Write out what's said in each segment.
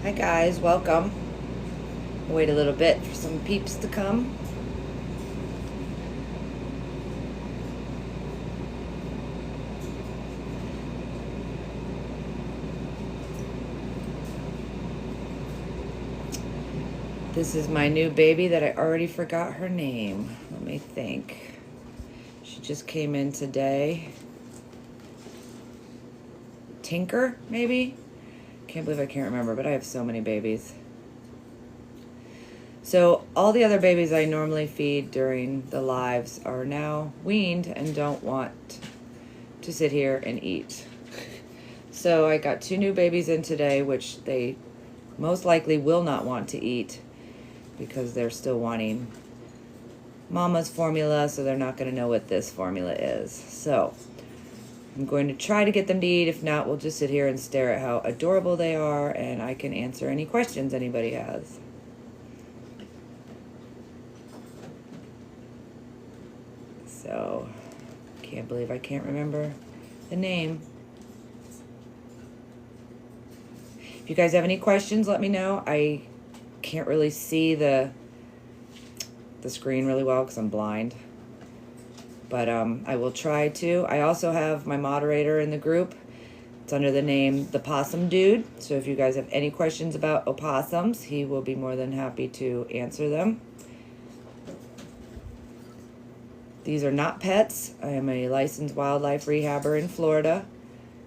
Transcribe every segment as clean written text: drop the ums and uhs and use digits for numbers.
Hi guys, welcome. Wait a little bit for some peeps to come. This is my new baby that I already forgot her name. Let me think. She just came in today. Tinker, maybe? Can't believe I can't remember, but I have so many babies. So all the other babies I normally feed during the lives are now weaned and don't want to sit here and eat. So I got 2 new babies in today, which they most likely will not want to eat because they're still wanting mama's formula, so they're not going to know what this formula is. So I'm going to try to get them to eat. If not, we'll just sit here and stare at how adorable they are, and I can answer any questions anybody has. So, can't believe I can't remember the name. If you guys have any questions, let me know. I can't really see the screen really well because I'm blind. But I will try to. I also have my moderator in the group. It's under the name The Possum Dude. So if you guys have any questions about opossums, he will be more than happy to answer them. These are not pets. I am a licensed wildlife rehabber in Florida.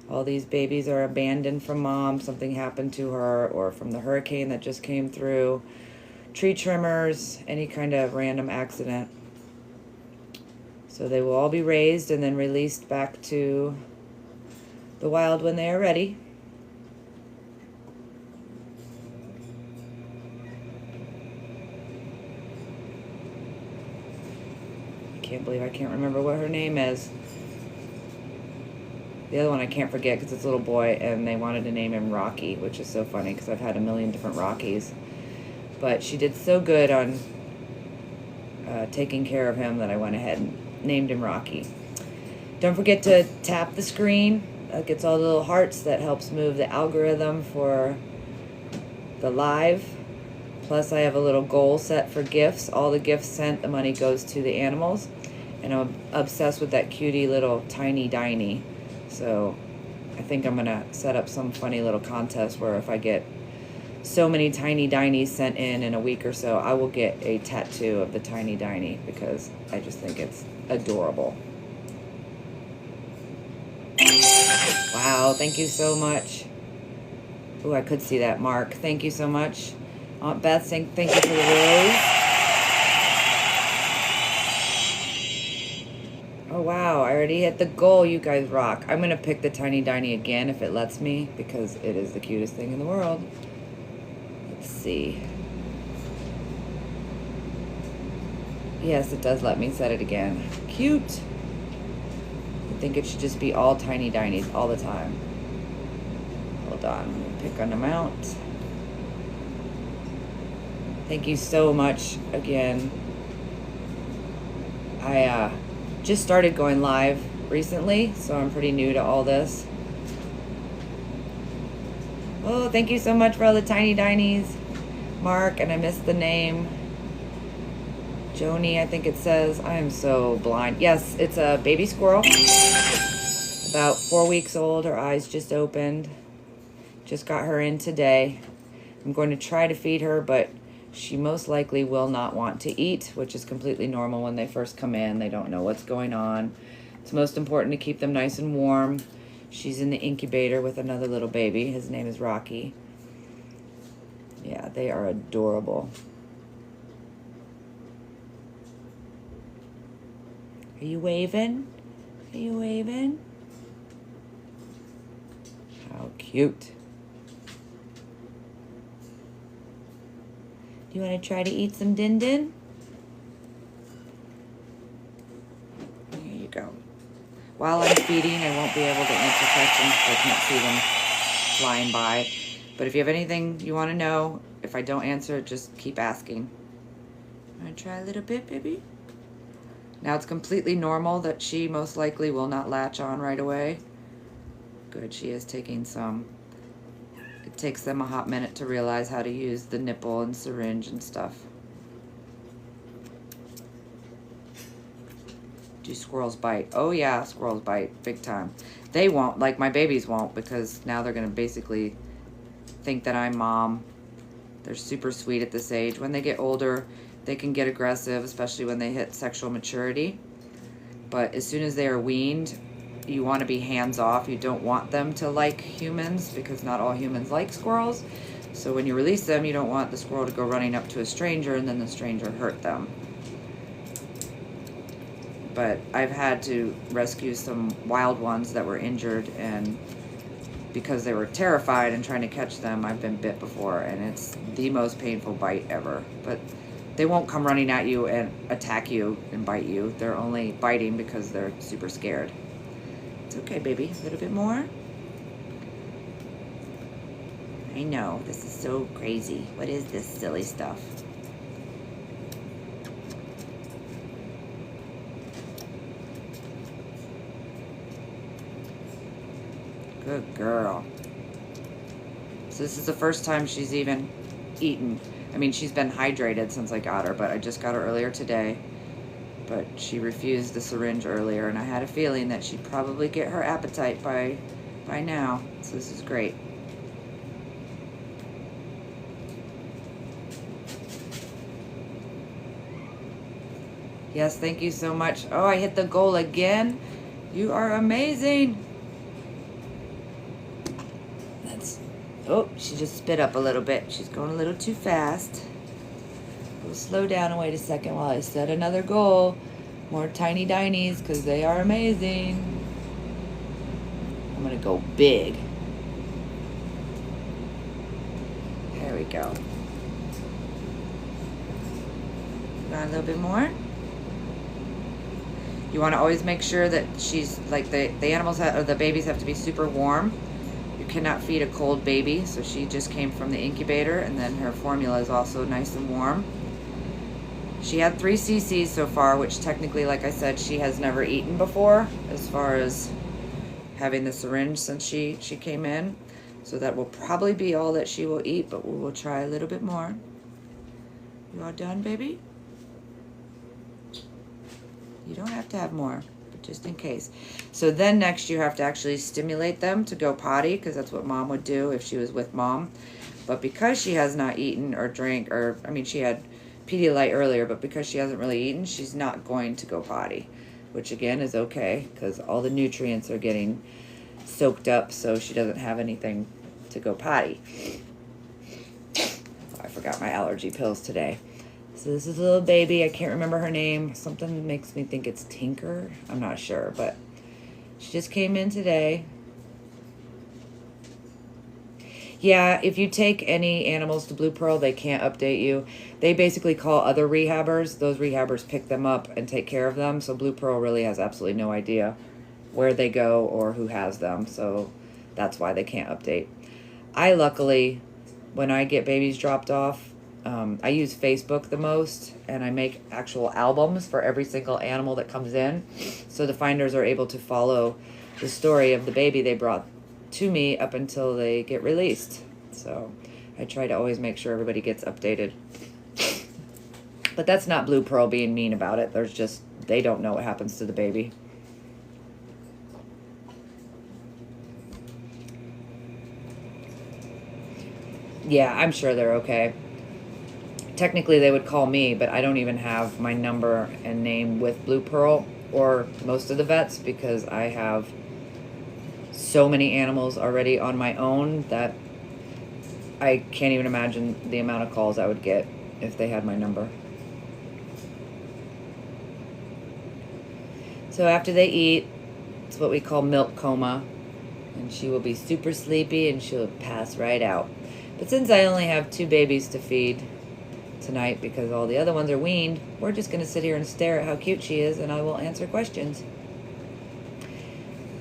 All these babies are abandoned from mom. Something happened to her, or from the hurricane that just came through. Tree trimmers, any kind of random accident. So they will all be raised and then released back to the wild when they are ready. I can't believe I can't remember what her name is. The other one I can't forget because it's a little boy, and they wanted to name him Rocky, which is so funny because I've had a million different Rockies. But she did so good on taking care of him that I went ahead and named him Rocky. Don't forget to tap the screen. That gets all the little hearts. That helps move the algorithm for the live. Plus I have a little goal set for gifts. All the gifts sent, the money goes to the animals. And I'm obsessed with that cutie little tiny Diney. So I think I'm gonna set up some funny little contest where if I get so many tiny Dineys sent in a week or so, I will get a tattoo of the tiny Diney because I just think it's adorable. Wow, thank you so much. Oh, I could see that, Mark. Thank you so much. Aunt Beth, thank you for the rose. Oh, wow, I already hit the goal. You guys rock. I'm going to pick the tiny Diney again if it lets me because it is the cutest thing in the world. Let's see. Yes, it does let me set it again. Cute. I think it should just be all tiny Dineys all the time. Hold on, I'm gonna pick an amount. Thank you so much again. I just started going live recently, so I'm pretty new to all this. Oh, thank you so much for all the tiny Dineys, Mark, and I missed the name. Joni, I think it says. I am so blind. Yes, it's a baby squirrel. About 4 weeks old. Her eyes just opened. Just got her in today. I'm going to try to feed her, but she most likely will not want to eat, which is completely normal when they first come in. They don't know what's going on. It's most important to keep them nice and warm. She's in the incubator with another little baby. His name is Rocky. Yeah, they are adorable. Are you waving? Are you waving? How cute. Do you want to try to eat some din din? There you go. While I'm feeding, I won't be able to answer questions because I can't see them flying by. But if you have anything you want to know, if I don't answer it, just keep asking. Want to try a little bit, baby? Now it's completely normal that she most likely will not latch on right away. Good, she is taking some takes them a hot minute to realize how to use the nipple and syringe and stuff. Do squirrels bite? Oh yeah, squirrels bite big time. They won't, like my babies won't, because now they're gonna basically think that I'm mom. They're super sweet at this age. When they get older, they can get aggressive, especially when they hit sexual maturity. But as soon as they are weaned, you want to be hands-off. You don't want them to like humans, because not all humans like squirrels. So when you release them, you don't want the squirrel to go running up to a stranger and then the stranger hurt them. But I've had to rescue some wild ones that were injured, and because they were terrified and trying to catch them, I've been bit before, and it's the most painful bite ever. But they won't come running at you and attack you and bite you. They're only biting because they're super scared. It's okay, baby. A little bit more. I know, this is so crazy. What is this silly stuff? Good girl. So this is the first time she's even eaten. I mean, she's been hydrated since I got her, but I just got her earlier today. But she refused the syringe earlier, and I had a feeling that she'd probably get her appetite by now. So this is great. Yes, thank you so much. Oh, I hit the goal again. You are amazing. Oh, she just spit up a little bit. She's going a little too fast. We'll slow down and wait a second while I set another goal. More tiny dinies, because they are amazing. I'm going to go big. There we go. Got a little bit more. You want to always make sure that she's, like, the animals or the babies have to be super warm. You cannot feed a cold baby, so she just came from the incubator, and then her formula is also nice and warm. She had 3 cc's so far, which technically, like I said, she has never eaten before, as far as having the syringe since she came in. So that will probably be all that she will eat, but we will try a little bit more. You all done, baby? You don't have to have more, but just in case. So then next you have to actually stimulate them to go potty, because that's what mom would do if she was with mom. But because she has not eaten or drank, or, I mean, she had Pedialyte earlier, but because she hasn't really eaten, she's not going to go potty, which again is okay, because all the nutrients are getting soaked up, so she doesn't have anything to go potty. Oh, I forgot my allergy pills today. So this is a little baby. I can't remember her name. Something makes me think it's Tinker. I'm not sure, but she just came in today. Yeah, if you take any animals to Blue Pearl, they can't update you. They basically call other rehabbers. Those rehabbers pick them up and take care of them. So Blue Pearl really has absolutely no idea where they go or who has them. So that's why they can't update. I luckily, when I get babies dropped off, I use Facebook the most, and I make actual albums for every single animal that comes in. So the finders are able to follow the story of the baby they brought to me up until they get released. So I try to always make sure everybody gets updated. But that's not Blue Pearl being mean about it. There's just, they don't know what happens to the baby. Yeah, I'm sure they're okay. Technically they would call me, but I don't even have my number and name with Blue Pearl or most of the vets, because I have so many animals already on my own that I can't even imagine the amount of calls I would get if they had my number. So after they eat, it's what we call milk coma, and she will be super sleepy and she'll pass right out. But since I only have 2 babies to feed tonight, because all the other ones are weaned, we're just going to sit here and stare at how cute she is, and I will answer questions.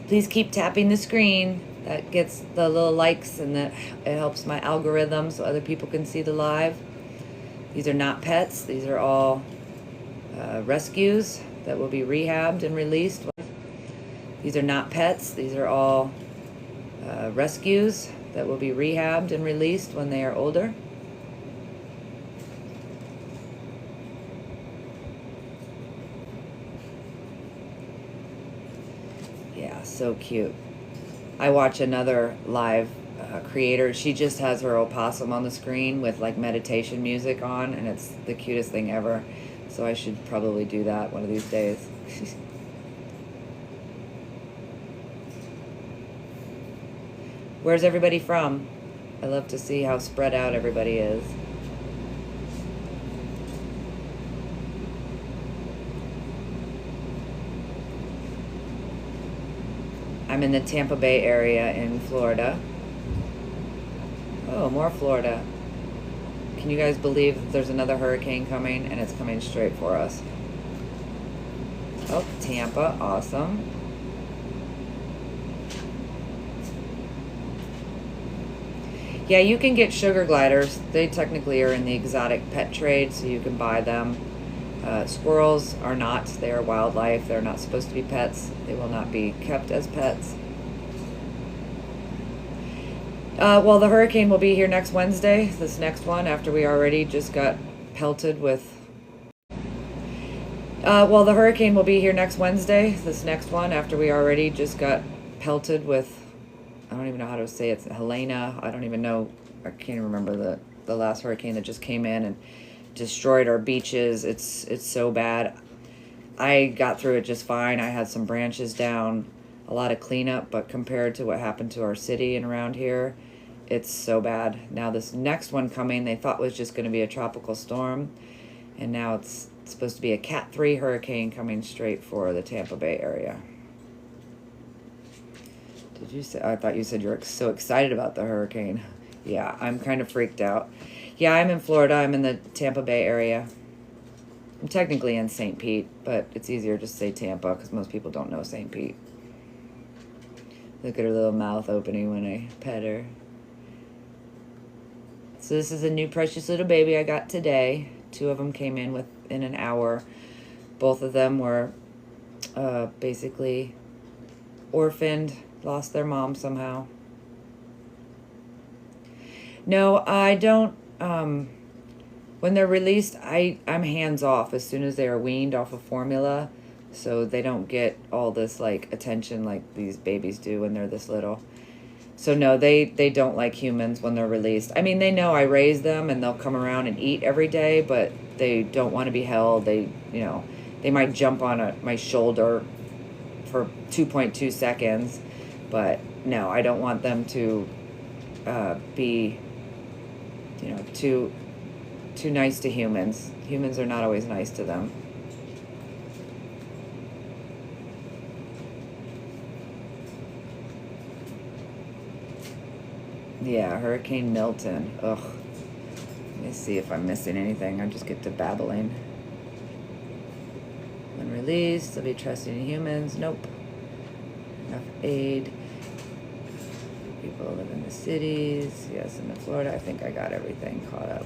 Please keep tapping the screen. That gets the little likes, and that it helps my algorithm so other people can see the live. These are not pets. These are all rescues that will be rehabbed and released. These are not pets. These are all rescues that will be rehabbed and released when they are older. Yeah, so cute. I watch another live creator. She just has her opossum on the screen with like meditation music on, and it's the cutest thing ever. So I should probably do that one of these days. Where's everybody from? I love to see how spread out everybody is. I'm in the Tampa Bay area in Florida. Oh, more Florida. Can you guys believe that there's another hurricane coming, and it's coming straight for us? Oh, Tampa, awesome. Yeah, you can get sugar gliders. They technically are in the exotic pet trade, so you can buy them. Squirrels are not. They are wildlife. They're not supposed to be pets. They will not be kept as pets. Well, the hurricane will be here next Wednesday, this next one, after we already just got pelted with... well, the hurricane will be here next Wednesday, this next one, after we already just got pelted with... I don't even know how to say it. It's Helena. I don't even know. I can't remember the last hurricane that just came in and destroyed our beaches. It's so bad. I got through it just fine. I had some branches down, a lot of cleanup, but compared to what happened to our city and around here, it's so bad. Now this next one coming, they thought was just going to be a tropical storm, and now it's supposed to be a Cat 3 hurricane coming straight for the Tampa Bay area. Did you say? I thought you said you were so excited about the hurricane. Yeah, I'm kind of freaked out. Yeah, I'm in Florida. I'm in the Tampa Bay area. I'm technically in St. Pete, but it's easier to say Tampa because most people don't know St. Pete. Look at her little mouth opening when I pet her. So this is a new precious little baby I got today. 2 of them came in within an hour. Both of them were basically orphaned, lost their mom somehow. No, I don't. When they're released, I'm hands off as soon as they are weaned off of formula, so they don't get all this like attention like these babies do when they're this little. So no, they don't like humans when they're released. I mean, they know I raise them and they'll come around and eat every day, but they don't want to be held. They might jump on my shoulder for 2.2 seconds, but no, I don't want them to be, too nice to humans. Humans are not always nice to them. Yeah, Hurricane Milton. Ugh. Let me see if I'm missing anything. I just get to babbling. When released, they'll be trusting in humans. Nope. Enough aid. People live in the cities. Yes, in Florida. I think I got everything caught up.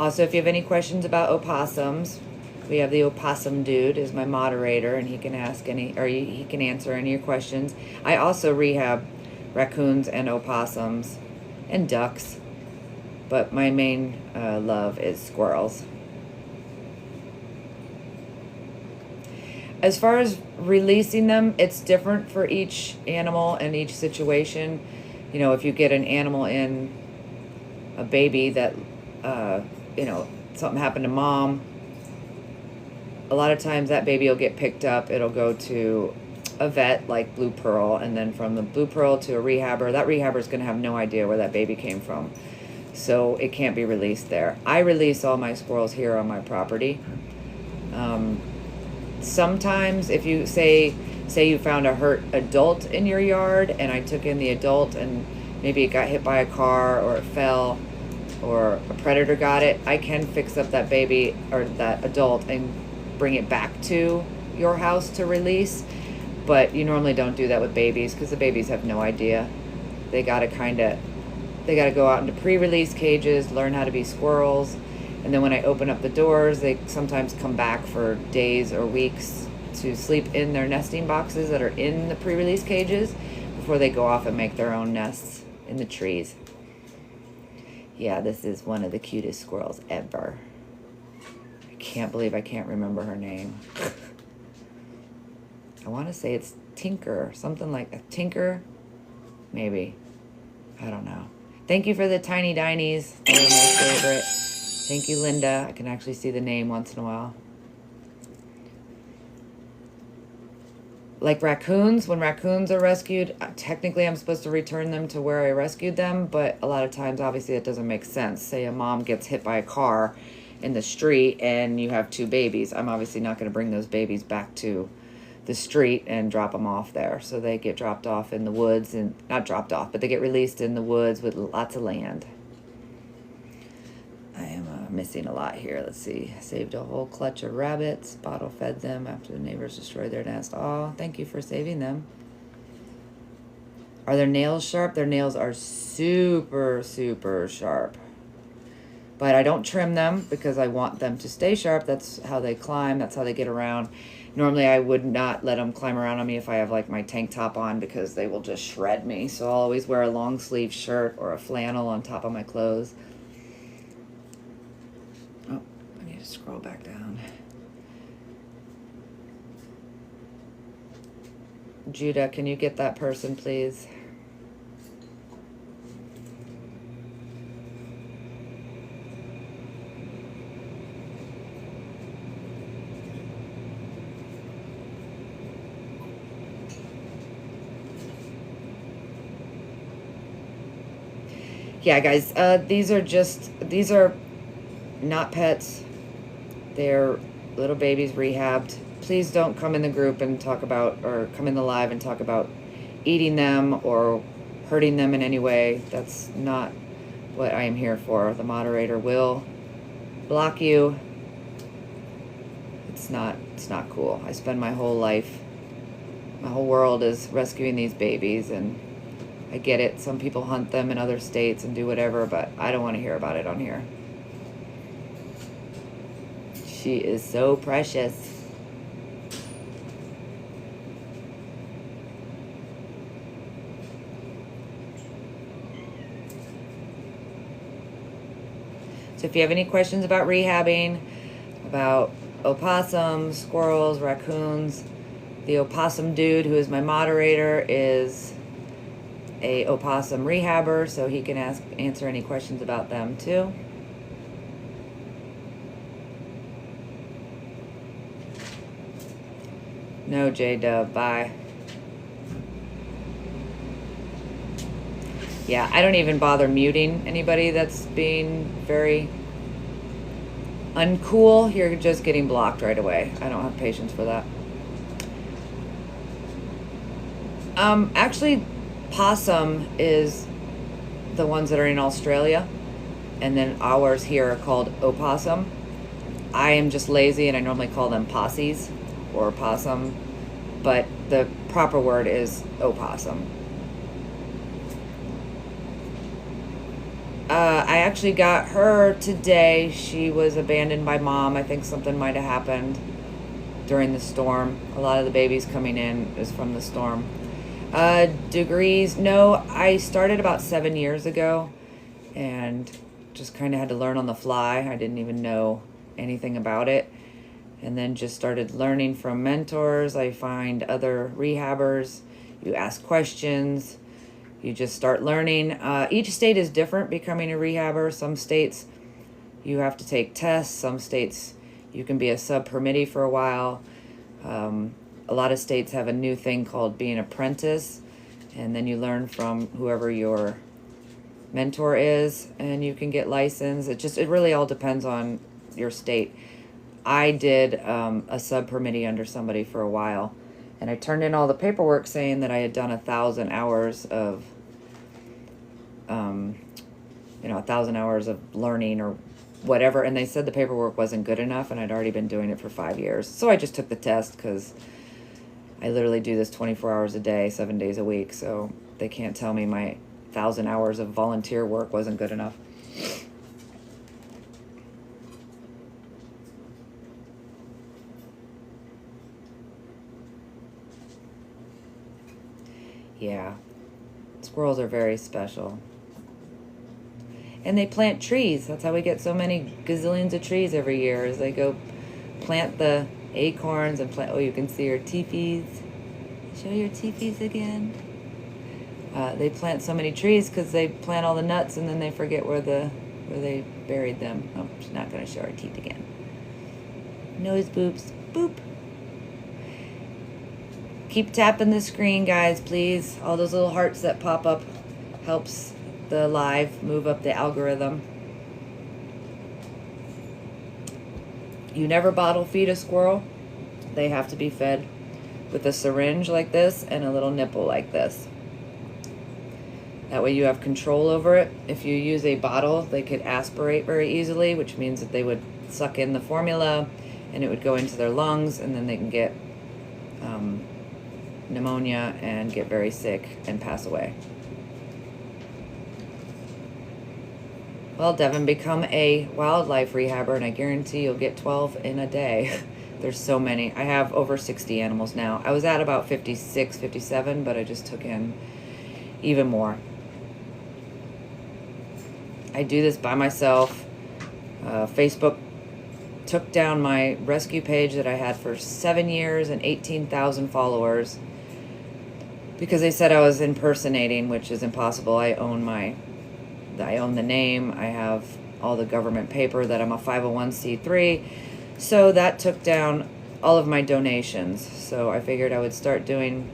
Also, if you have any questions about opossums, we have the opossum dude is my moderator, and he can he can answer any of your questions. I also rehab raccoons and opossums and ducks, but my main love is squirrels. As far as releasing them, it's different for each animal and each situation. If you get an animal in, a baby that, something happened to mom, a lot of times that baby will get picked up. It'll go to a vet like Blue Pearl, and then from the Blue Pearl to a rehabber. That rehabber is going to have no idea where that baby came from, so it can't be released there. I release all my squirrels here on my property. Sometimes if you say you found a hurt adult in your yard, and I took in the adult and maybe it got hit by a car or it fell or a predator got it, I can fix up that baby or that adult and bring it back to your house to release. But you normally don't do that with babies because the babies have no idea. They gotta go out into pre-release cages, learn how to be squirrels, and then when I open up the doors, they sometimes come back for days or weeks to sleep in their nesting boxes that are in the pre-release cages before they go off and make their own nests in the trees. Yeah, this is one of the cutest squirrels ever. I can't believe I can't remember her name. I want to say it's Tinker, something like a Tinker, maybe. I don't know. Thank you for the tiny dinies. They're my favorite. Thank you, Linda. I can actually see the name once in a while. Like raccoons, when raccoons are rescued, technically I'm supposed to return them to where I rescued them, but a lot of times, obviously, it doesn't make sense. Say a mom gets hit by a car in the street and you have 2 babies. I'm obviously not going to bring those babies back to the street and drop them off there. So they get dropped off in the woods, and not dropped off, but they get released in the woods with lots of land. I am missing a lot here. Let's see. Saved a whole clutch of rabbits. Bottle fed them after the neighbors destroyed their nest. Oh, thank you for saving them. Are their nails sharp? Their nails are super, super sharp. But I don't trim them because I want them to stay sharp. That's how they climb. That's how they get around. Normally, I would not let them climb around on me if I have like my tank top on, because they will just shred me. So I'll always wear a long sleeve shirt or a flannel on top of my clothes. Oh, I need to scroll back down. Judah, can you get that person, please? Yeah, guys, these are not pets. They're little babies rehabbed. Please don't come in the group and talk about, or come in the live and talk about eating them or hurting them in any way. That's not what I am here for. The moderator will block you. It's not cool. I spend my whole life, my whole world is rescuing these babies, and I get it. Some people hunt them in other states and do whatever, but I don't want to hear about it on here. She is so precious. So if you have any questions about rehabbing, about opossums, squirrels, raccoons, the opossum dude, who is my moderator, is a opossum rehabber, so he can answer any questions about them too. No, J-Dub, bye. Yeah, I don't even bother muting anybody that's being very uncool. You're just getting blocked right away. I don't have patience for that. Actually, possum is the ones that are in Australia, and then ours here are called opossum. I am just lazy and I normally call them possies or possum, but the proper word is opossum. I actually got her today. She was abandoned by mom. I think something might have happened during the storm. A lot of the babies coming in is from the storm. Degrees, no, I started about 7 years ago and just kind of had to learn on the fly. I didn't even know anything about it, and then just started learning from mentors. I find other rehabbers, you ask questions, you just start learning. Each state is different becoming a rehabber. Some states you have to take tests. Some states you can be a sub-permittee for a while. A lot of states have a new thing called being apprentice, and then you learn from whoever your mentor is, and you can get licensed. It really all depends on your state. I did a sub-permittee under somebody for a while, and I turned in all the paperwork saying that I had done 1,000 hours of, 1,000 hours of learning or whatever, and they said the paperwork wasn't good enough, and I'd already been doing it for 5 years. So I just took the test because I literally do this 24 hours a day, 7 days a week, so they can't tell me my 1,000 hours of volunteer work wasn't good enough. Yeah, squirrels are very special. And they plant trees. That's how we get so many gazillions of trees every year, is they go plant the acorns and plant, oh, you can see your teepees. Show your teepees again. They plant so many trees because they plant all the nuts and then they forget where they buried them. Oh, she's not going to show her teeth again. Nose boops. Boop. Keep tapping the screen, guys, please. All those little hearts that pop up helps the live move up the algorithm. You never bottle feed a squirrel. They have to be fed with a syringe like this and a little nipple like this. That way you have control over it. If you use a bottle, they could aspirate very easily, which means that they would suck in the formula and it would go into their lungs, and then they can get pneumonia and get very sick and pass away. Well, Devin, become a wildlife rehabber and I guarantee you'll get 12 in a day. There's so many. I have over 60 animals now. I was at about 56, 57, but I just took in even more. I do this by myself. Facebook took down my rescue page that I had for 7 years and 18,000 followers because they said I was impersonating, which is impossible. I own the name. I have all the government paper that I'm a 501c3. So that took down all of my donations. So I figured I would start doing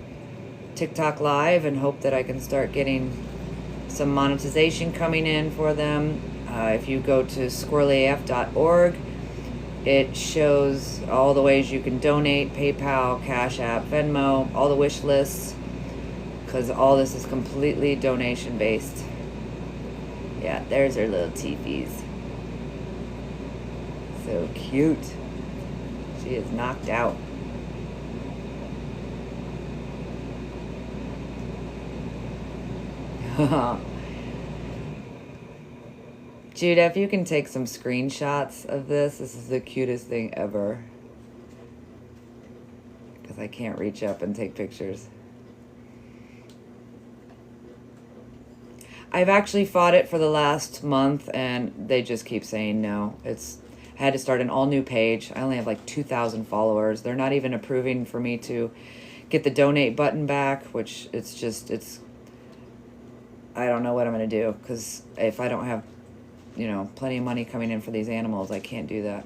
TikTok live and hope that I can start getting some monetization coming in for them. If you go to SquirrellyAF.org, it shows all the ways you can donate: PayPal, Cash App, Venmo, all the wish lists, because all this is completely donation based. Yeah, there's her little teepees. So cute. She is knocked out. Judah, if you can take some screenshots of this is the cutest thing ever. Because I can't reach up and take pictures. I've actually fought it for the last month and they just keep saying no. I had to start an all new page. I only have like 2,000 followers. They're not even approving for me to get the donate button back, which I don't know what I'm going to do, because if I don't have, plenty of money coming in for these animals, I can't do that.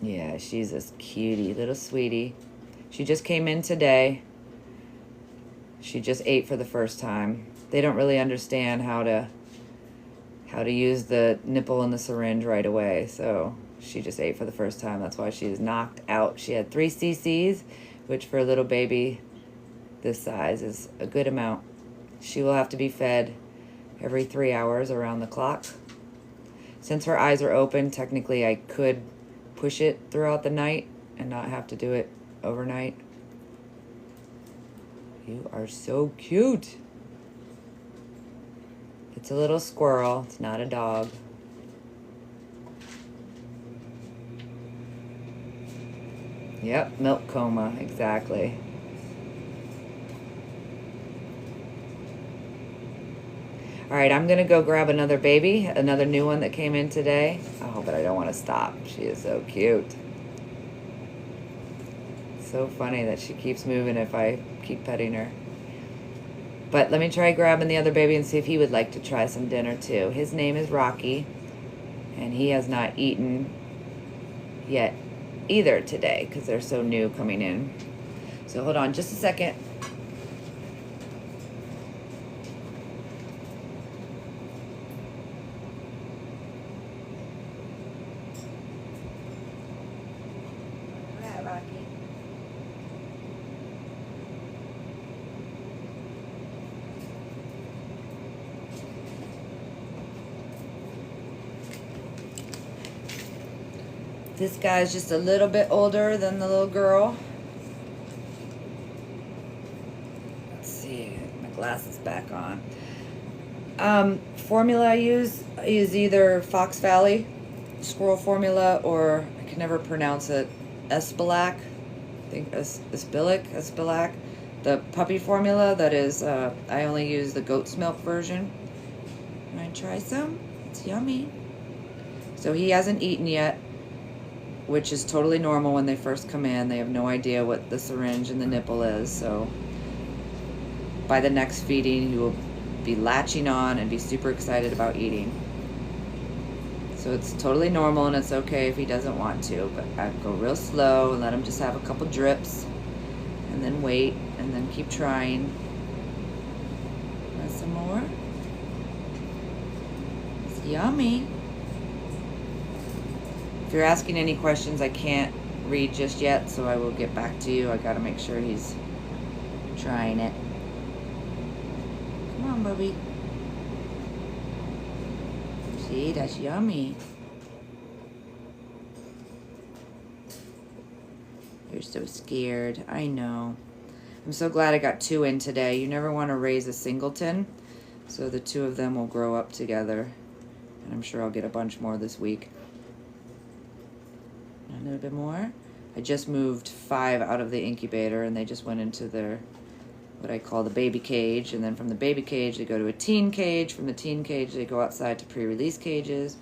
Yeah, she's a cutie, little sweetie. She just came in today. She just ate for the first time. They don't really understand how to use the nipple and the syringe right away, so she just ate for the first time. That's why she is knocked out. She had 3 cc's, which for a little baby this size is a good amount. She will have to be fed every 3 hours around the clock. Since her eyes are open, technically I could push it throughout the night and not have to do it overnight. You are so cute. It's a little squirrel. It's not a dog. Yep, milk coma, exactly. All right, I'm gonna go grab another baby, another new one that came in today. Oh, but I don't want to stop. She is so cute. So funny that she keeps moving if I keep petting her. But let me try grabbing the other baby and see if he would like to try some dinner too. His name is Rocky, and he has not eaten yet either today because they're so new coming in. So hold on just a second. Hi, Rocky. This guy's just a little bit older than the little girl. Let's see, my glasses back on. Formula I use is either Fox Valley squirrel formula, or I can never pronounce it, Espalac. think Aspilac. The puppy formula that is, I only use the goat's milk version. Want to try some? It's yummy. So he hasn't eaten yet, which is totally normal when they first come in. They have no idea what the syringe and the nipple is, so by the next feeding, he will be latching on and be super excited about eating. So it's totally normal, and it's okay if he doesn't want to, but I go real slow and let him just have a couple drips, and then wait, and then keep trying. Want some more? It's yummy. If you're asking any questions, I can't read just yet, so I will get back to you. I gotta make sure he's trying it. Come on, Bubby. See, that's yummy. You're so scared. I know. I'm so glad I got 2 in today. You never want to raise a singleton, so the 2 of them will grow up together. And I'm sure I'll get a bunch more this week. A little bit more. I just moved 5 out of the incubator, and they just went into their, what I call the baby cage, and then from the baby cage they go to a teen cage. From the teen cage they go outside to pre-release cages,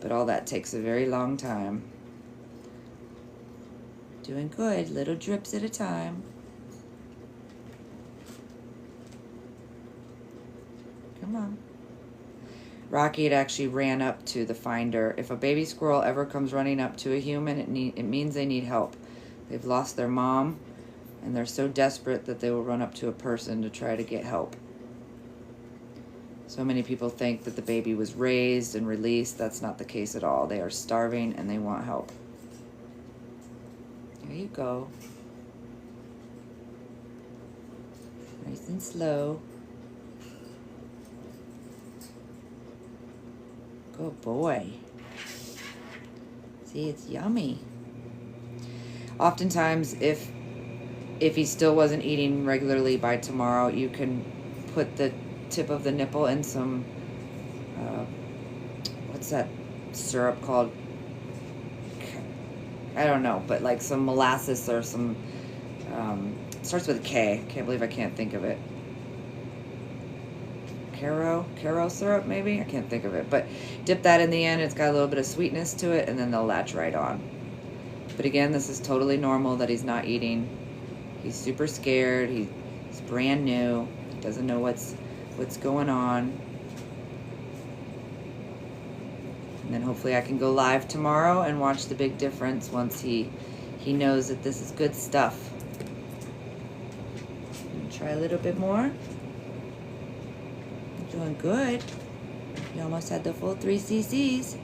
but all that takes a very long time. Doing good, little drips at a time. Come on. Rocky had actually ran up to the finder. If a baby squirrel ever comes running up to a human, it means they need help. They've lost their mom, and they're so desperate that they will run up to a person to try to get help. So many people think that the baby was raised and released. That's not the case at all. They are starving and they want help. There you go. Nice and slow. Good boy. See, it's yummy. Oftentimes, if he still wasn't eating regularly by tomorrow, you can put the tip of the nipple in some, what's that syrup called? I don't know, but like some molasses or some, starts with a K. Can't believe I can't think of it. Caro syrup, maybe? I can't think of it. But dip that in the end. It's got a little bit of sweetness to it, and then they'll latch right on. But again, this is totally normal that he's not eating. He's super scared. He's brand new. He doesn't know what's going on. And then hopefully I can go live tomorrow and watch the big difference once he knows that this is good stuff. Try a little bit more. Doing good. You almost had the full 3 cc's.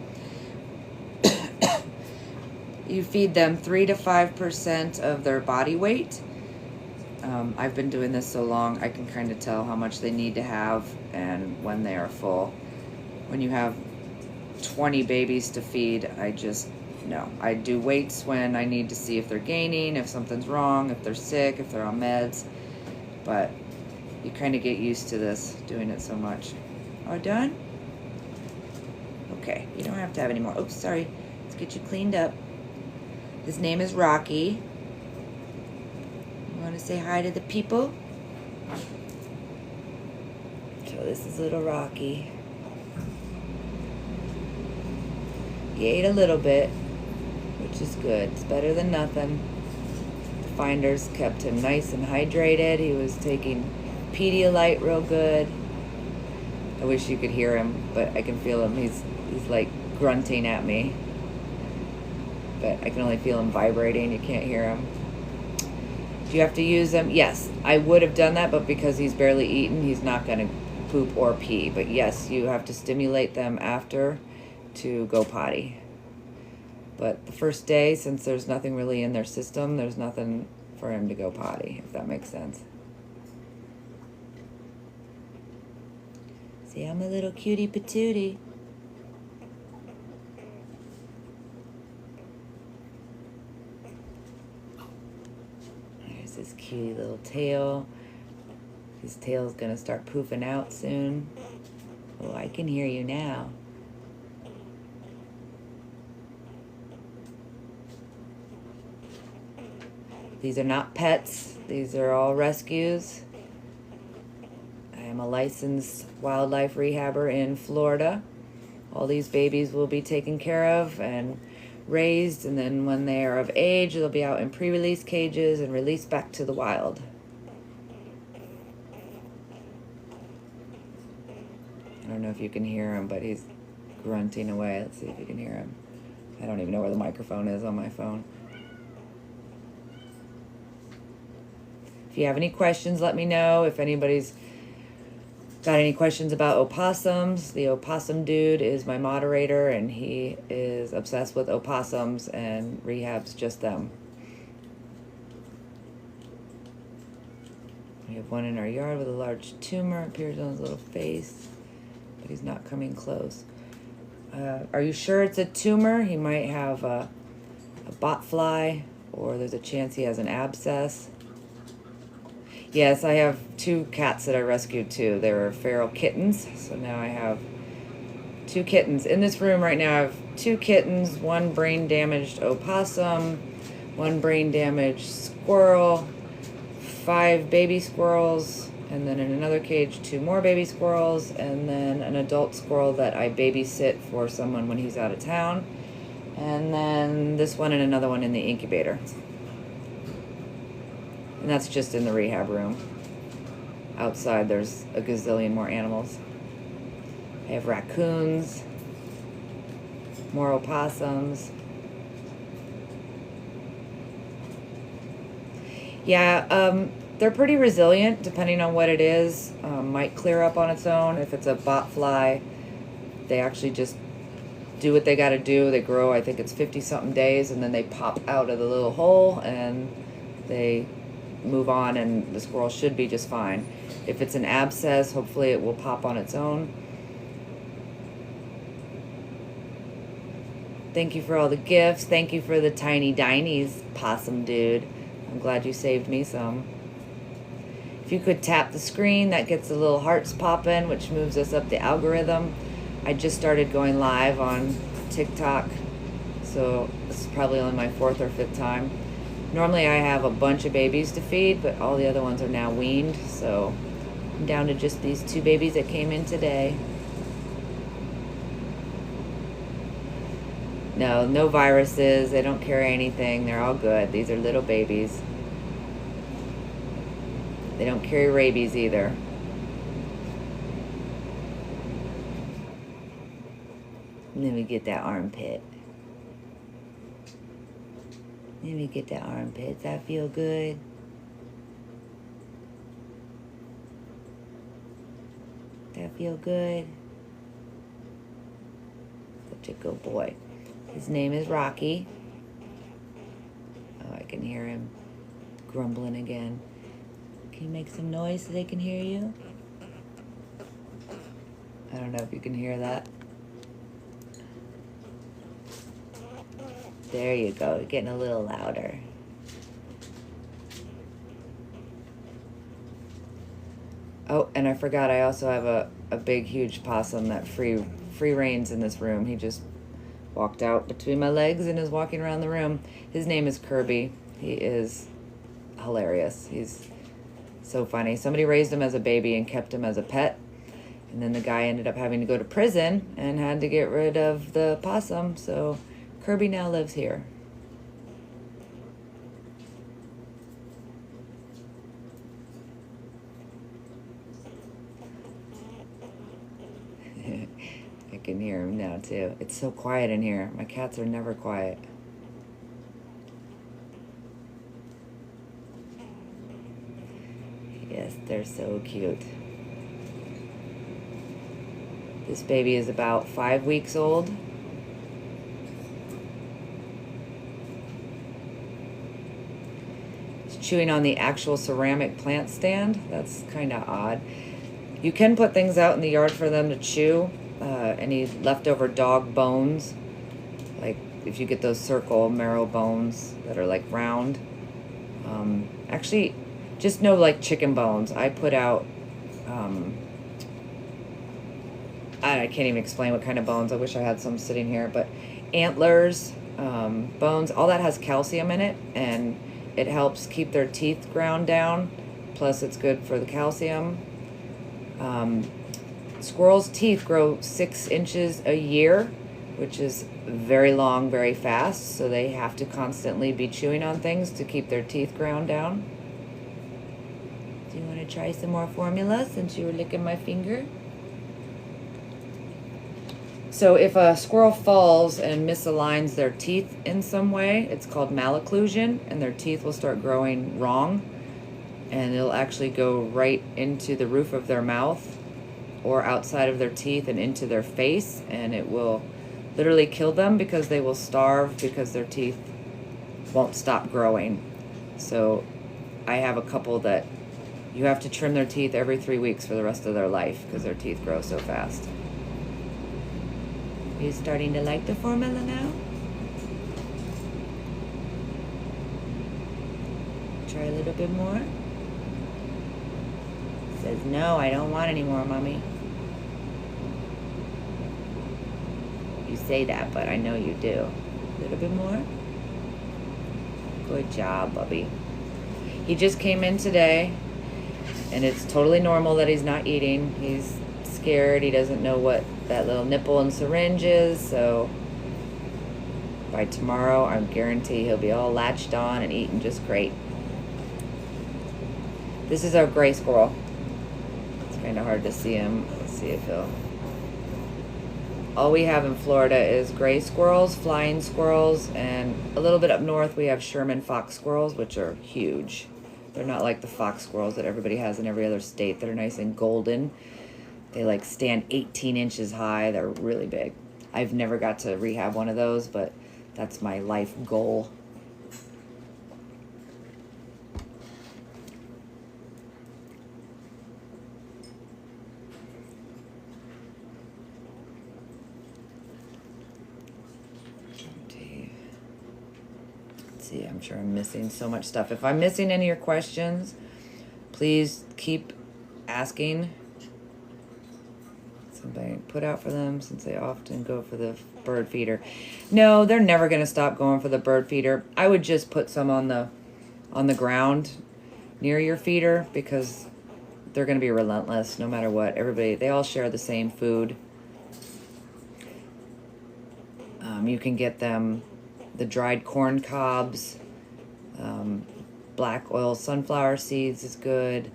You feed them 3 to 5% of their body weight. I've been doing this so long, I can kind of tell how much they need to have and when they are full. When you have 20 babies to feed, I do weights when I need to see if they're gaining, if something's wrong, if they're sick, if they're on meds. But you kind of get used to this, doing it so much. All done? Okay, you don't have to have any more. Oops, sorry. Let's get you cleaned up. His name is Rocky. You want to say hi to the people? So this is little Rocky. He ate a little bit, which is good. It's better than nothing. The finders kept him nice and hydrated. He was taking Pedialyte real good. I wish you could hear him, but I can feel him. He's like grunting at me. But I can only feel him vibrating. You can't hear him. Do you have to use them? Yes, I would have done that, but because he's barely eaten, he's not going to poop or pee. But yes, you have to stimulate them after to go potty. But the first day, since there's nothing really in their system, there's nothing for him to go potty, if that makes sense. See, I'm a little cutie patootie. There's his cutie little tail. His tail's gonna start poofing out soon. Oh, I can hear you now. These are not pets. These are all rescues. I am a licensed wildlife rehabber in Florida. All these babies will be taken care of and raised, and then when they are of age, they'll be out in pre-release cages and released back to the wild. I don't know if you can hear him, but he's grunting away. Let's see if you can hear him. I don't even know where the microphone is on my phone. If you have any questions, let me know. If anybody's got any questions about opossums, the opossum dude is my moderator, and he is obsessed with opossums and rehabs just them. We have one in our yard with a large tumor, appears on his little face, but he's not coming close. Are you sure it's a tumor? He might have a botfly, or there's a chance he has an abscess. Yes, I have 2 cats that I rescued too. They were feral kittens, so now I have 2 kittens. In this room right now I have 2 kittens, 1 brain-damaged opossum, 1 brain-damaged squirrel, 5 baby squirrels, and then in another cage 2 more baby squirrels, and then an adult squirrel that I babysit for someone when he's out of town, and then this one and another one in the incubator. And that's just in the rehab room. Outside there's a gazillion more animals. I have raccoons, more opossums. Yeah, they're pretty resilient depending on what it is. Might clear up on its own. If it's a botfly, they actually just do what they gotta do. They grow, I think it's 50-something days, and then they pop out of the little hole and they move on, and the squirrel should be just fine. If it's an abscess, hopefully it will pop on its own. Thank you for all the gifts. Thank you for the tiny dinies, possum dude. I'm glad you saved me some. If you could tap the screen, that gets the little hearts popping, which moves us up the algorithm. I just started going live on TikTok, so this is probably only my 4th or 5th time. Normally I have a bunch of babies to feed, but all the other ones are now weaned, so I'm down to just these 2 babies that came in today. No viruses, they don't carry anything, they're all good. These are little babies. They don't carry rabies either. Let me get that armpit. Let me get that armpit. Does that feel good? That feel good? Such a good boy. His name is Rocky. Oh, I can hear him grumbling again. Can you make some noise so they can hear you? I don't know if you can hear that. There you go, getting a little louder. Oh, and I forgot, I also have a big, huge possum that free reigns in this room. He just walked out between my legs and is walking around the room. His name is Kirby. He is hilarious. He's so funny. Somebody raised him as a baby and kept him as a pet. And then the guy ended up having to go to prison and had to get rid of the possum, so Kirby now lives here. I can hear him now too. It's so quiet in here. My cats are never quiet. Yes, they're so cute. This baby is about 5 weeks old. Chewing on the actual ceramic plant stand. That's kind of odd. You can put things out in the yard for them to chew. Any leftover dog bones, like if you get those circle marrow bones that are like round. Actually, just no like chicken bones. I put out, I can't even explain what kind of bones. I wish I had some sitting here, but antlers, bones, all that has calcium in it, and It helps keep their teeth ground down, plus it's good for the calcium. Squirrels' teeth grow 6 inches a year, which is very long, very fast, so they have to constantly be chewing on things to keep their teeth ground down. Do you want to try some more formula since you were licking my finger? So if a squirrel falls and misaligns their teeth in some way, it's called malocclusion, and their teeth will start growing wrong, and it'll actually go right into the roof of their mouth or outside of their teeth and into their face, and it will literally kill them because they will starve because their teeth won't stop growing. So I have a couple that you have to trim their teeth every 3 weeks for the rest of their life because their teeth grow so fast. Are you starting to like the formula now? Try a little bit more. Says, no, I don't want any more, Mommy. You say that, but I know you do. A little bit more. Good job, Bubby. He just came in today, and it's totally normal that he's not eating. He's scared. He doesn't know what that little nipple and syringe is, so by tomorrow, I guarantee he'll be all latched on and eating just great. This is our gray squirrel. It's kind of hard to see him. Let's see if he'll... All we have in Florida is gray squirrels, flying squirrels, and a little bit up north we have Sherman fox squirrels, which are huge. They're not like the fox squirrels that everybody has in every other state that are nice and golden. They like stand 18 inches high. They're really big. I've never got to rehab one of those, but that's my life goal. See, I'm sure I'm missing so much stuff. If I'm missing any of your questions, please keep asking. Somebody put out for them since they often go for the bird feeder. No, they're never going to stop going for the bird feeder. I would just put some on the ground near your feeder because they're going to be relentless no matter what. They all share the same food. You can get them the dried corn cobs, black oil sunflower seeds is good.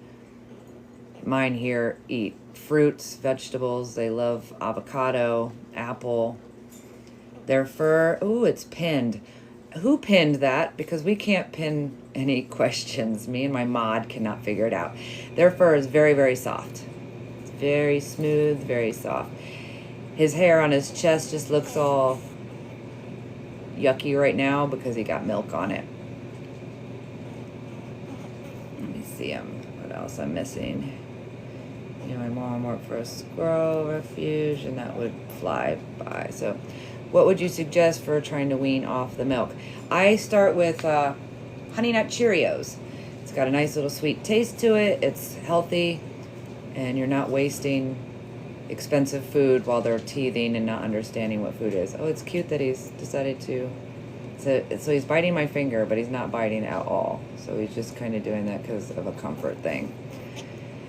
Mine here eat fruits, vegetables. They love avocado, apple. Their fur, ooh, it's pinned. Who pinned that? Because we can't pin any questions. Me and my mod cannot figure it out. Their fur is very, very soft. It's very smooth, very soft. His hair on his chest just looks all yucky right now because he got milk on it. Let me see him. What else I'm missing? You know, my mom worked for a squirrel refuge, and that would fly by. So what would you suggest for trying to wean off the milk? I start with Honey Nut Cheerios. It's got a nice little sweet taste to it. It's healthy, and you're not wasting expensive food while they're teething and not understanding what food is. Oh, it's cute that he's decided to... So he's biting my finger, but he's not biting at all. So he's just kind of doing that because of a comfort thing.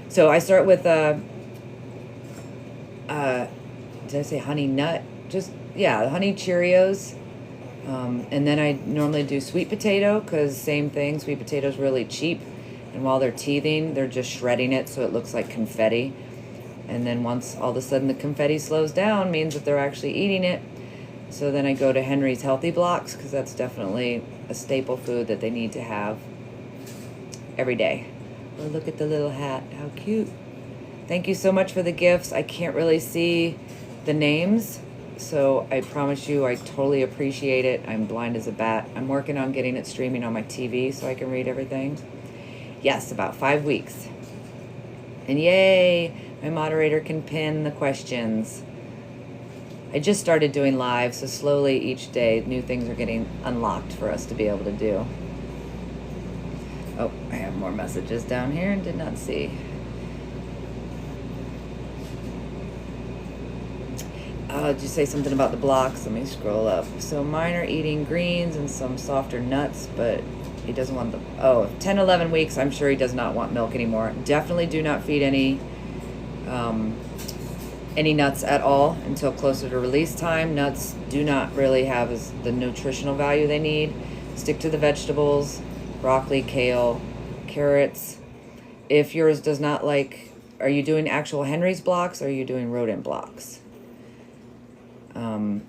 So I start with, did I say honey nut? Yeah, honey Cheerios. And then I normally do sweet potato because same thing, sweet potato's really cheap. And while they're teething, they're just shredding it so it looks like confetti. And then once all of a sudden the confetti slows down, means that they're actually eating it. So then I go to Henry's Healthy Blocks because that's definitely a staple food that they need to have every day. Oh, look at the little hat. How cute. Thank you so much for the gifts. I can't really see the names, so I promise you I totally appreciate it. I'm blind as a bat. I'm working on getting it streaming on my TV so I can read everything. Yes, about 5 weeks. And yay, my moderator can pin the questions. I just started doing live, so slowly each day new things are getting unlocked for us to be able to do. Oh, I have more messages down here and did not see. Did you say something about the blocks? Let me scroll up. So mine are eating greens and some softer nuts, but He doesn't want the, oh, 10, 11 weeks, I'm sure he does not want milk anymore. Definitely do not feed any nuts at all until closer to release time. Nuts do not really have the nutritional value they need. Stick to the vegetables, broccoli, kale, carrots. If yours does not like, are you doing actual Henry's blocks or are you doing rodent blocks?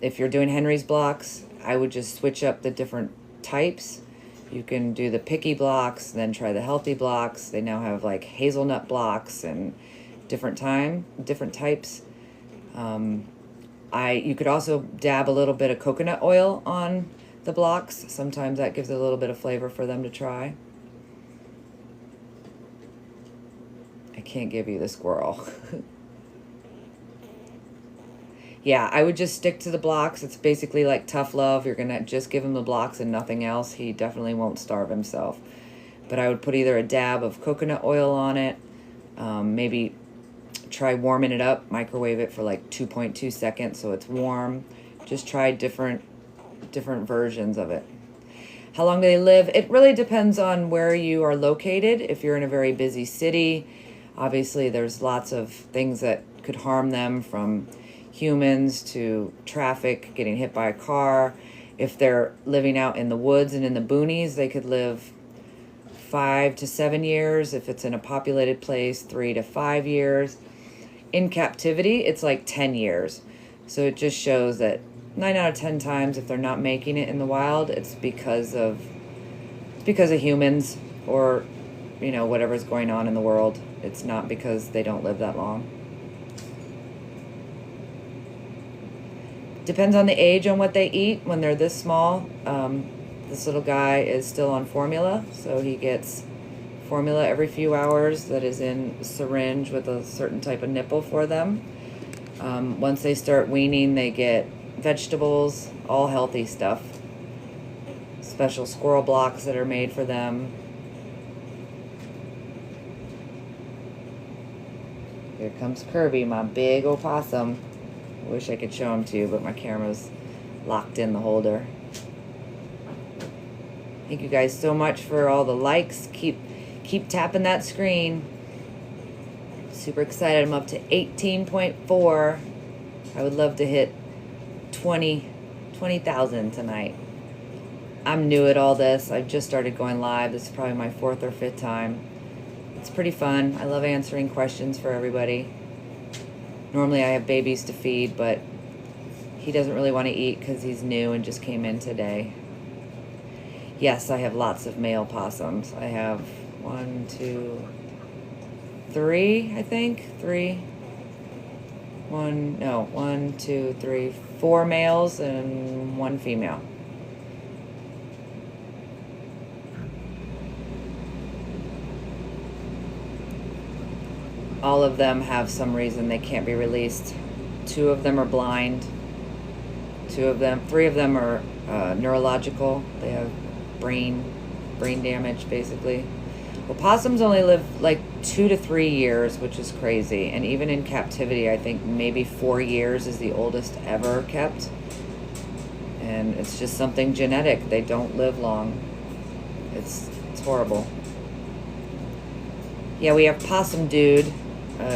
If you're doing Henry's blocks, I would just switch up the different types. You can do the picky blocks, then try the healthy blocks. They now have like hazelnut blocks and different types. You could also dab a little bit of coconut oil on the blocks. Sometimes that gives a little bit of flavor for them to try. I can't give you the squirrel. Yeah, I would just stick to the blocks. It's basically like tough love. You're going to just give him the blocks and nothing else. He definitely won't starve himself. But I would put either a dab of coconut oil on it, maybe try warming it up, microwave it for like 2.2 seconds so it's warm. Just try different versions of it. How long do they live? It really depends on where you are located. If you're in a very busy city, obviously there's lots of things that could harm them, from humans to traffic, getting hit by a car. If they're living out in the woods and in the boonies, they could live 5 to 7 years. If it's in a populated place, 3 to 5 years. In captivity, it's like 10 years. So it just shows that 9 out of 10 times, if they're not making it in the wild, it's because of humans or, you know, whatever's going on in the world. It's not because they don't live that long. Depends on the age on what they eat. When they're this small, this little guy is still on formula, so he gets formula every few hours that is in a syringe with a certain type of nipple for them. Once they start weaning, they get vegetables, all healthy stuff. Special squirrel blocks that are made for them. Here comes Kirby, my big opossum. I wish I could show him to you, but my camera's locked in the holder. Thank you guys so much for all the likes. Keep tapping that screen. Super excited. I'm up to 18.4. I would love to hit 20,000 tonight. I'm new at all this. I've just started going live. This is probably my 4th or 5th time. It's pretty fun. I love answering questions for everybody. Normally I have babies to feed, but he doesn't really want to eat because he's new and just came in today. Yes, I have lots of male possums. I have 1, 2, 3, I think. 4 males and 1 female. All of them have some reason they can't be released. 2 of them are blind. 3 of them are neurological. They have brain damage, basically. Well, possums only live like 2 to 3 years, which is crazy. And even in captivity, I think maybe 4 years is the oldest ever kept. And it's just something genetic. They don't live long. It's horrible. Yeah, we have Possum Dude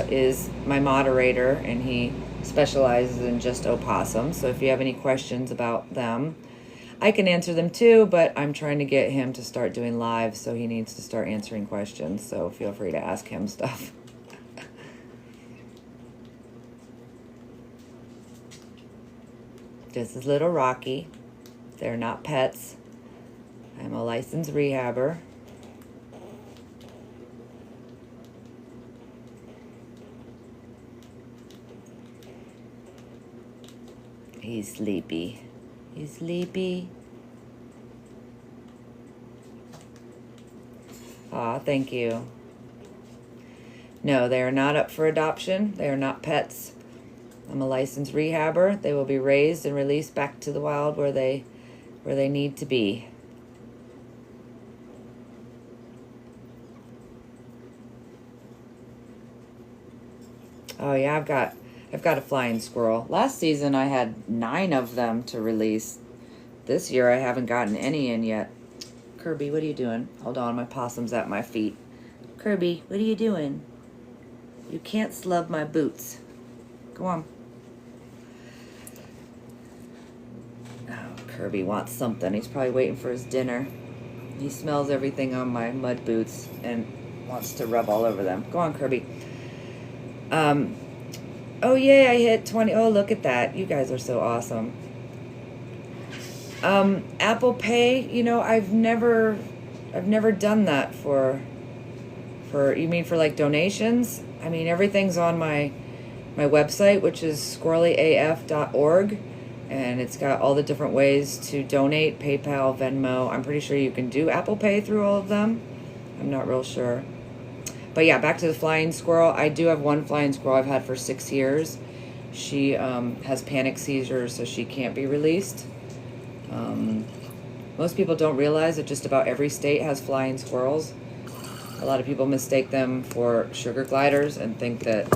is my moderator, and he specializes in just opossums. So if you have any questions about them, I can answer them too, but I'm trying to get him to start doing live, so he needs to start answering questions. So feel free to ask him stuff. This is little Rocky. They're not pets. I'm a licensed rehabber. He's sleepy. He's sleepy. Aw, thank you. No, they are not up for adoption. They are not pets. I'm a licensed rehabber. They will be raised and released back to the wild where they need to be. Oh yeah, I've got a flying squirrel. Last season I had 9 of them to release. This year I haven't gotten any in yet. Kirby, what are you doing? Hold on, my possum's at my feet. Kirby, what are you doing? You can't slub my boots. Go on. Oh, Kirby wants something. He's probably waiting for his dinner. He smells everything on my mud boots and wants to rub all over them. Go on, Kirby. Oh yay, I hit 20. Oh, look at that. You guys are so awesome. Apple Pay, you know, I've never done that for you mean for like donations? I mean, everything's on my website, which is SquirrellyAF.org, and it's got all the different ways to donate, PayPal, Venmo. I'm pretty sure you can do Apple Pay through all of them. I'm not real sure. But yeah, back to the flying squirrel. I do have one flying squirrel I've had for 6 years. She has panic seizures, so she can't be released. Most people don't realize that just about every state has flying squirrels. A lot of people mistake them for sugar gliders and think that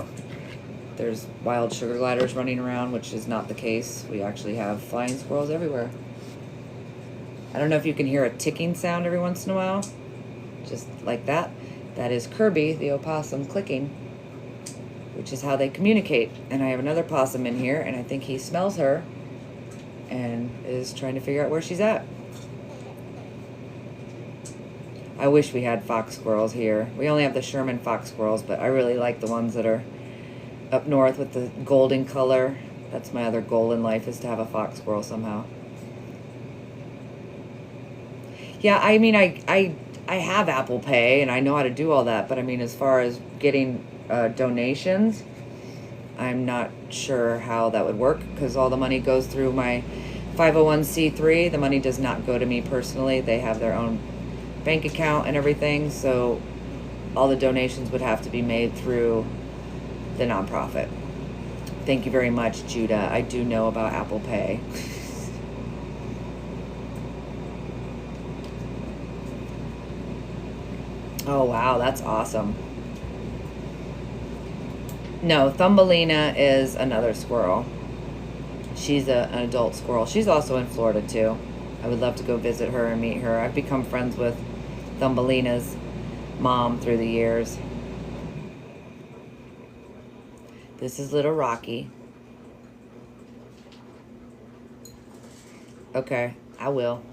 there's wild sugar gliders running around, which is not the case. We actually have flying squirrels everywhere. I don't know if you can hear a ticking sound every once in a while, just like that. That is Kirby, the opossum, clicking, which is how they communicate. And I have another possum in here, and I think he smells her and is trying to figure out where she's at. I wish we had fox squirrels here. We only have the Sherman fox squirrels, but I really like the ones that are up north with the golden color. That's my other goal in life, is to have a fox squirrel somehow. Yeah, I mean, I have Apple Pay, and I know how to do all that, but I mean, as far as getting donations, I'm not sure how that would work, because all the money goes through my 501c3. The money does not go to me personally. They have their own bank account and everything, so all the donations would have to be made through the nonprofit. Thank you very much, Judah. I do know about Apple Pay. Oh wow, that's awesome. No, Thumbelina is another squirrel. She's an adult squirrel. She's also in Florida too. I would love to go visit her and meet her. I've become friends with Thumbelina's mom through the years. This is little Rocky. Okay, I will.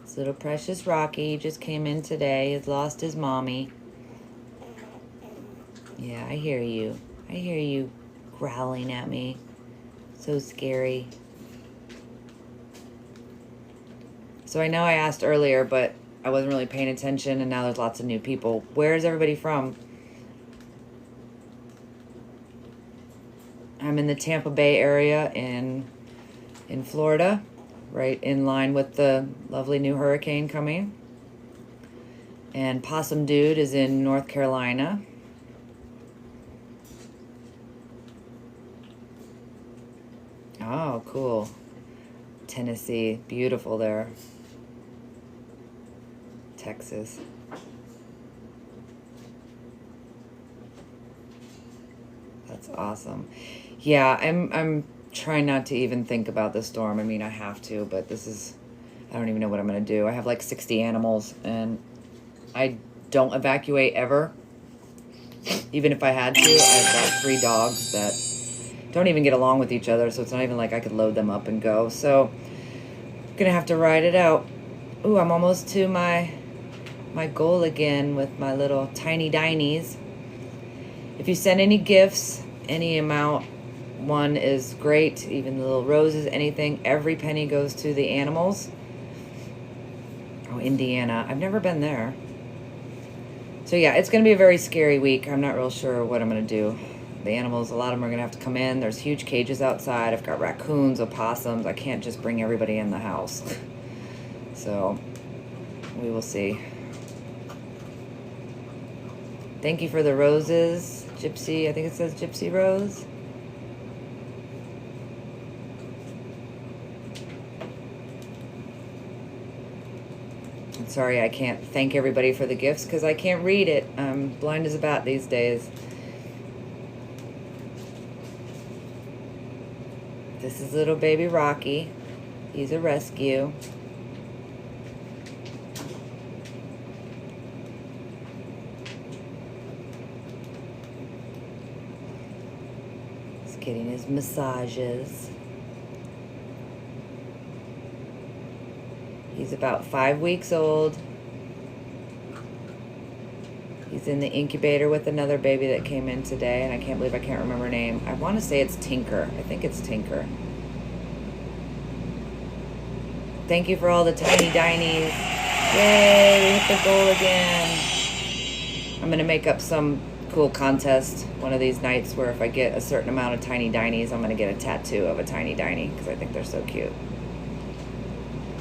This little precious Rocky just came in today. Has lost his mommy. Yeah, I hear you. I hear you growling at me. So scary. So I know I asked earlier, but I wasn't really paying attention, and now there's lots of new people. Where is everybody from? I'm in the Tampa Bay area in Florida, right in line with the lovely new hurricane coming. And Possum Dude is in North Carolina. Oh, cool. Tennessee. Beautiful there. Texas. That's awesome. Yeah, I'm trying not to even think about the storm. I mean, I have to, but this is, I don't even know what I'm going to do. I have like 60 animals, and I don't evacuate ever. Even if I had to, I've got 3 dogs that don't even get along with each other, so it's not even like I could load them up and go. So I'm gonna have to ride it out. Ooh, I'm almost to my goal again with my little tiny dinies. If you send any gifts, any amount, one is great. Even the little roses, anything, every penny goes to the animals. Oh, Indiana. I've never been there. So yeah, it's gonna be a very scary week. I'm not real sure what I'm gonna do. The animals, a lot of them are going to have to come in. There's huge cages outside. I've got raccoons, opossums. I can't just bring everybody in the house. So, we will see. Thank you for the roses, Gypsy. I think it says Gypsy Rose. sorry I can't thank everybody for the gifts because I can't read it. I'm blind as a bat these days. This is little baby Rocky. He's a rescue. He's getting his massages. He's about 5 weeks old. He's in the incubator with another baby that came in today, and I can't believe I can't remember her name. I want to say it's Tinker. I think it's Tinker. Thank you for all the tiny dinies. Yay, we hit the goal again. I'm going to make up some cool contest one of these nights where if I get a certain amount of tiny dinies, I'm going to get a tattoo of a tiny diny because I think they're so cute.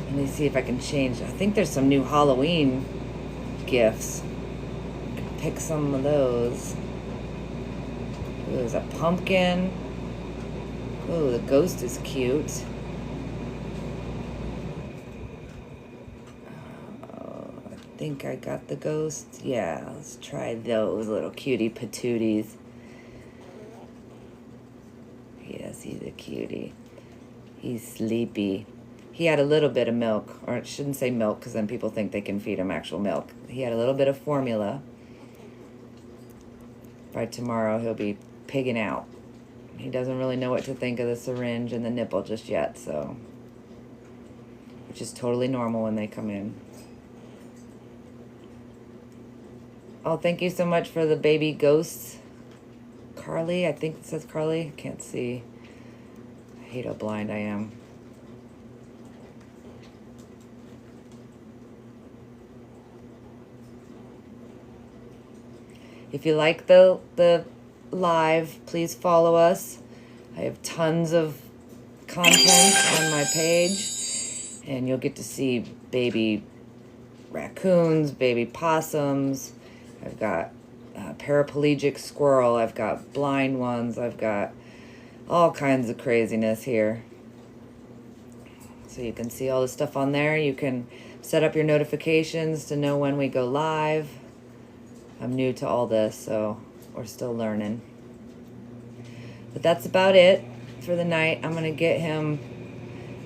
Let me see if I can change. I think there's some new Halloween gifts. Pick some of those. Ooh, there's a pumpkin. Ooh, the ghost is cute. Oh, I think I got the ghost. Yeah, let's try those little cutie patooties. Yes, he's a cutie. He's sleepy. He had a little bit of milk, or I shouldn't say milk because then people think they can feed him actual milk. He had a little bit of formula. By tomorrow, he'll be pigging out. He doesn't really know what to think of the syringe and the nipple just yet, so. Which is totally normal when they come in. Oh, thank you so much for the baby ghosts. Carly, I think it says Carly. Can't see. I hate how blind I am. If you like the live, please follow us. I have tons of content on my page, and you'll get to see baby raccoons, baby possums. I've got paraplegic squirrel. I've got blind ones. I've got all kinds of craziness here. So you can see all the stuff on there. You can set up your notifications to know when we go live. I'm new to all this, so we're still learning. But that's about it for the night. I'm going to get him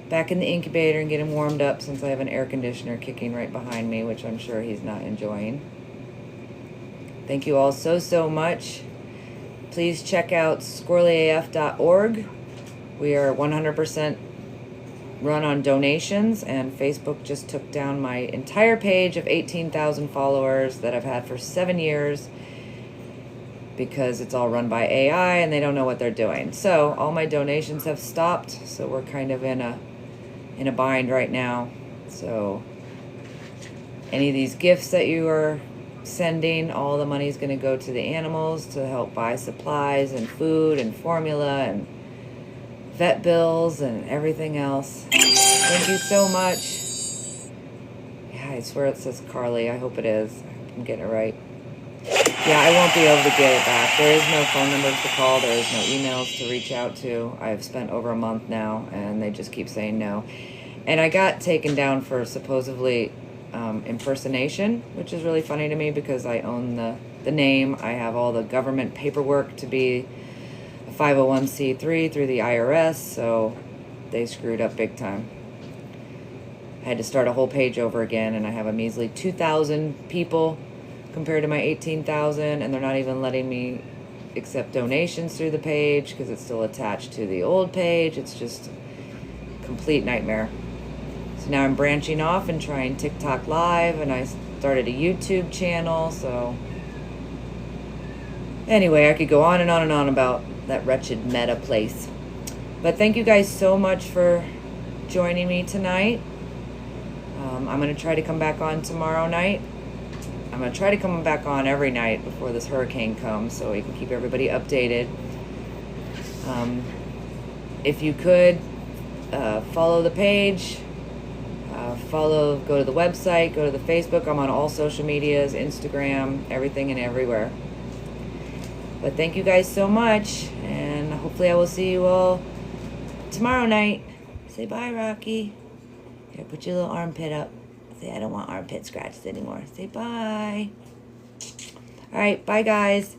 back in the incubator and get him warmed up since I have an air conditioner kicking right behind me, which I'm sure he's not enjoying. Thank you all so much. Please check out SquirrellyAF.org. We are 100% run on donations, and Facebook just took down my entire page of 18,000 followers that I've had for 7 years because it's all run by AI and they don't know what they're doing. So all my donations have stopped, so we're kind of in a bind right now. So any of these gifts that you are sending, all the money is going to go to the animals to help buy supplies and food and formula and vet bills and everything else. Thank you so much. Yeah, I swear it says Carly. I hope it is. I'm getting it right. Yeah, I won't be able to get it back. There is no phone numbers to call. There is no emails to reach out to. I've spent over a month now, and they just keep saying no. And I got taken down for supposedly impersonation, which is really funny to me because I own the name. I have all the government paperwork to be 501c3 through the IRS, so they screwed up big time. I had to start a whole page over again, and I have a measly 2,000 people compared to my 18,000, and they're not even letting me accept donations through the page because it's still attached to the old page. It's just a complete nightmare. So now I'm branching off and trying TikTok Live, and I started a YouTube channel, so anyway, I could go on and on and on about that wretched meta place. But thank you guys so much for joining me tonight. I'm going to try to come back on tomorrow night. I'm going to try to come back on every night before this hurricane comes so we can keep everybody updated. If you could, follow the page, go to the website, go to the Facebook. I'm on all social medias, Instagram, everything and everywhere. But thank you guys so much, and hopefully I will see you all tomorrow night. Say bye, Rocky. Here, put your little armpit up. Say, I don't want armpit scratches anymore. Say bye. All right, bye, guys.